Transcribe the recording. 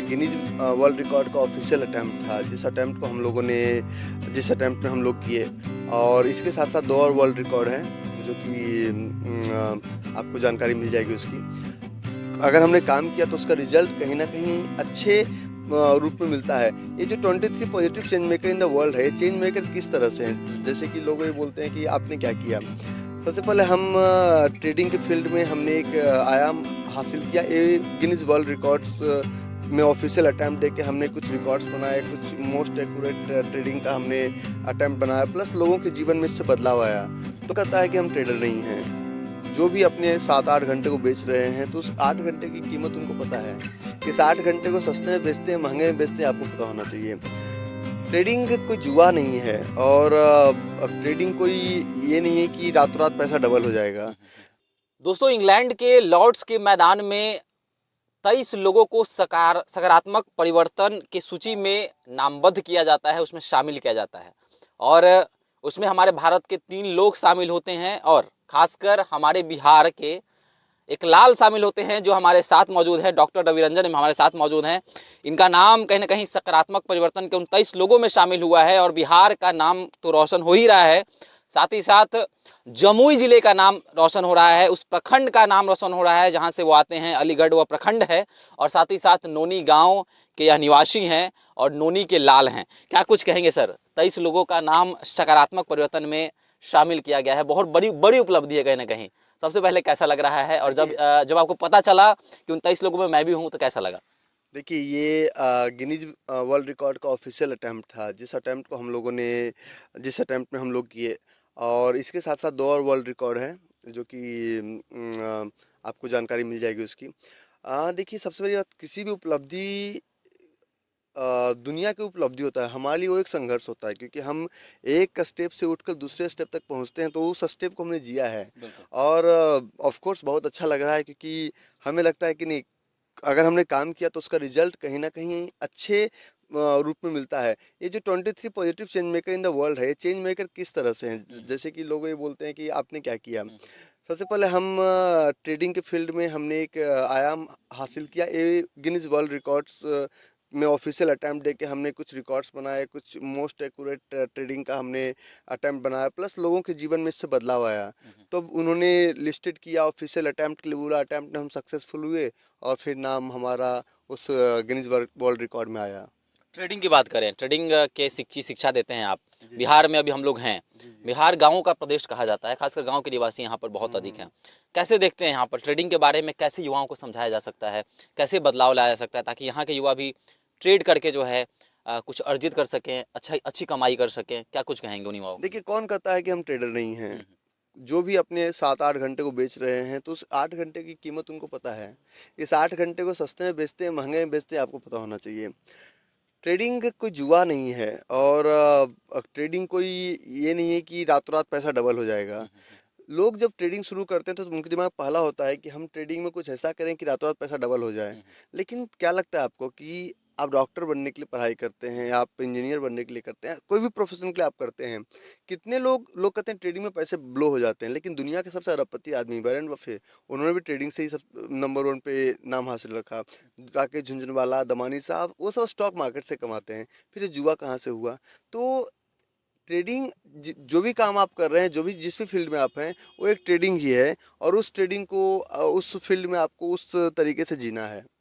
Guinness world record का official attempt था, जिस अटेम्प्ट में हम लोग किए। और इसके साथ साथ 2 और वर्ल्ड रिकॉर्ड हैं जो कि आपको जानकारी मिल जाएगी उसकी। अगर हमने काम किया तो उसका रिजल्ट कहीं न कहीं अच्छे रूप में मिलता है। ये जो 23 positive change maker in the world है, ये चेंज मेकर किस तरह से हैं? जैसे कि लोग ये बोलते हैं कि आपने क्या किया? सबसे पहले हम ट्रेडिंग के फील्ड में हमने एक आयाम हासिल किया। ये गिनीज वर्ल्ड रिकॉर्ड्स में ऑफिशियल अटेम्प्ट देके हमने कुछ रिकॉर्ड्स बनाए, कुछ मोस्ट एक्यूरेट ट्रेडिंग का हमने अटेम्प्ट बनाया, प्लस लोगों के जीवन में इससे बदलाव आया। तो कहता है कि हम ट्रेडर नहीं हैं। जो भी अपने 7-8 घंटे को बेच रहे हैं, तो उस 8 घंटे की कीमत उनको पता है। इस 8 घंटे को सस्ते में बेचते हैं, महँगे में बेचते हैं, आपको पता होना चाहिए। ट्रेडिंग कोई जुआ नहीं है, और ट्रेडिंग कोई ये नहीं है कि रातों रात पैसा डबल हो जाएगा। दोस्तों, इंग्लैंड के लॉर्ड्स के मैदान में 23 लोगों को सकारात्मक परिवर्तन की सूची में नामबद्ध किया जाता है, उसमें शामिल किया जाता है। और उसमें हमारे भारत के 3 लोग शामिल होते हैं, और खासकर हमारे बिहार के एक लाल शामिल होते हैं जो हमारे साथ मौजूद है। डॉक्टर रवि रंजन हमारे साथ मौजूद हैं। इनका नाम कहीं ना कहीं सकारात्मक परिवर्तन के उन 23 लोगों में शामिल हुआ है, और बिहार का नाम तो रोशन हो ही रहा है, साथ ही साथ जमुई जिले का नाम रोशन हो रहा है, उस प्रखंड का नाम रोशन हो रहा है जहां से वो आते हैं। अलीगढ़ वह प्रखंड है, और साथ ही साथ नोनी गांव के यह निवासी हैं और नोनी के लाल हैं। क्या कुछ कहेंगे सर? 23 लोगों का नाम सकारात्मक परिवर्तन में शामिल किया गया है, बहुत बड़ी बड़ी उपलब्धि है कहीं ना कहीं। सबसे पहले कैसा लग रहा है, और जब आपको पता चला कि उन 23 लोगों में मैं भी हूँ, तो कैसा लगा? देखिए, ये गिनीज वर्ल्ड रिकॉर्ड का ऑफिशियल अटेम्प्ट था, जिस अटेम्प्ट में हम लोग किए। और इसके साथ साथ 2 और वर्ल्ड रिकॉर्ड हैं जो कि आपको जानकारी मिल जाएगी उसकी। देखिए, सबसे बड़ी बात, किसी भी उपलब्धि दुनिया की उपलब्धि होता है, हमारे लिए वो एक संघर्ष होता है, क्योंकि हम एक स्टेप से उठकर दूसरे स्टेप तक पहुंचते हैं, तो उस स्टेप को हमने जिया है। और ऑफ कोर्स बहुत अच्छा लग रहा है, क्योंकि हमें लगता है कि नहीं, अगर हमने काम किया तो उसका रिजल्ट कहीं न कहीं अच्छे रूप में मिलता है। ये जो 23 positive change maker in the world है, ये चेंज मेकर किस तरह से हैं? जैसे कि लोग ये बोलते हैं कि आपने क्या किया? सबसे पहले हम ट्रेडिंग के फील्ड में हमने एक आयाम हासिल किया। ये गिनीज वर्ल्ड रिकॉर्ड्स में ऑफिशियल अटेम्प्ट देके हमने कुछ रिकॉर्ड्स बनाए, कुछ मोस्ट एक्यूरेट ट्रेडिंग का हमने अटेम्प्ट बनाया, प्लस लोगों के जीवन में इससे बदलाव आया। तो उन्होंने लिस्टेड किया ऑफिशियल अटेम्प्ट के लिए, पूरा अटेम्प्ट में हम सक्सेसफुल हुए, और फिर नाम हमारा उस गिनीज वर्ल्ड रिकॉर्ड में आया। ट्रेडिंग की बात करें, ट्रेडिंग के शिक्षा देते हैं आप। जी, जी। बिहार में अभी हम लोग हैं। जी, जी। बिहार गाँवों का प्रदेश कहा जाता है, खासकर गाँव के निवासी यहाँ पर बहुत अधिक हैं। कैसे देखते हैं यहाँ पर ट्रेडिंग के बारे में? कैसे युवाओं को समझाया जा सकता है, कैसे बदलाव लाया जा सकता है, ताकि यहाँ के युवा भी ट्रेड करके जो है कुछ अर्जित कर सकें, अच्छी कमाई कर सकें? क्या कुछ कहेंगे उन युवाओं को? देखिए, कौन कहता है कि हम ट्रेडर नहीं हैं? जो भी अपने 7-8 घंटे को बेच रहे हैं, तो उस 8 घंटे की कीमत उनको पता है। इस 8 घंटे को सस्ते में बेचते हैं, महँगे में बेचते हैं, आपको पता होना चाहिए। ट्रेडिंग कोई जुआ नहीं है, और ट्रेडिंग कोई ये नहीं है कि रातों रात पैसा डबल हो जाएगा। लोग जब ट्रेडिंग शुरू करते हैं तो उनके दिमाग में पहला होता है कि हम ट्रेडिंग में कुछ ऐसा करें कि रातों रात पैसा डबल हो जाए। लेकिन क्या लगता है आपको कि आप डॉक्टर बनने के लिए पढ़ाई करते हैं, आप इंजीनियर बनने के लिए करते हैं, कोई भी प्रोफेशन के लिए आप करते हैं, कितने लोग लोग कहते हैं ट्रेडिंग में पैसे ब्लो हो जाते हैं, लेकिन दुनिया के सबसे अरबपति आदमी वॉरेन बफे, उन्होंने भी ट्रेडिंग से ही सब नंबर 1 पे नाम हासिल रखा। राकेश झुनझुनवाला, दमानी साहब, वो सब स्टॉक मार्केट से कमाते हैं। फिर ये जुआ कहाँ से हुआ? तो ट्रेडिंग, जो भी काम आप कर रहे हैं, जो भी जिस भी फील्ड में आप हैं, वो एक ट्रेडिंग ही है, और उस ट्रेडिंग को उस फील्ड में आपको उस तरीके से जीना है।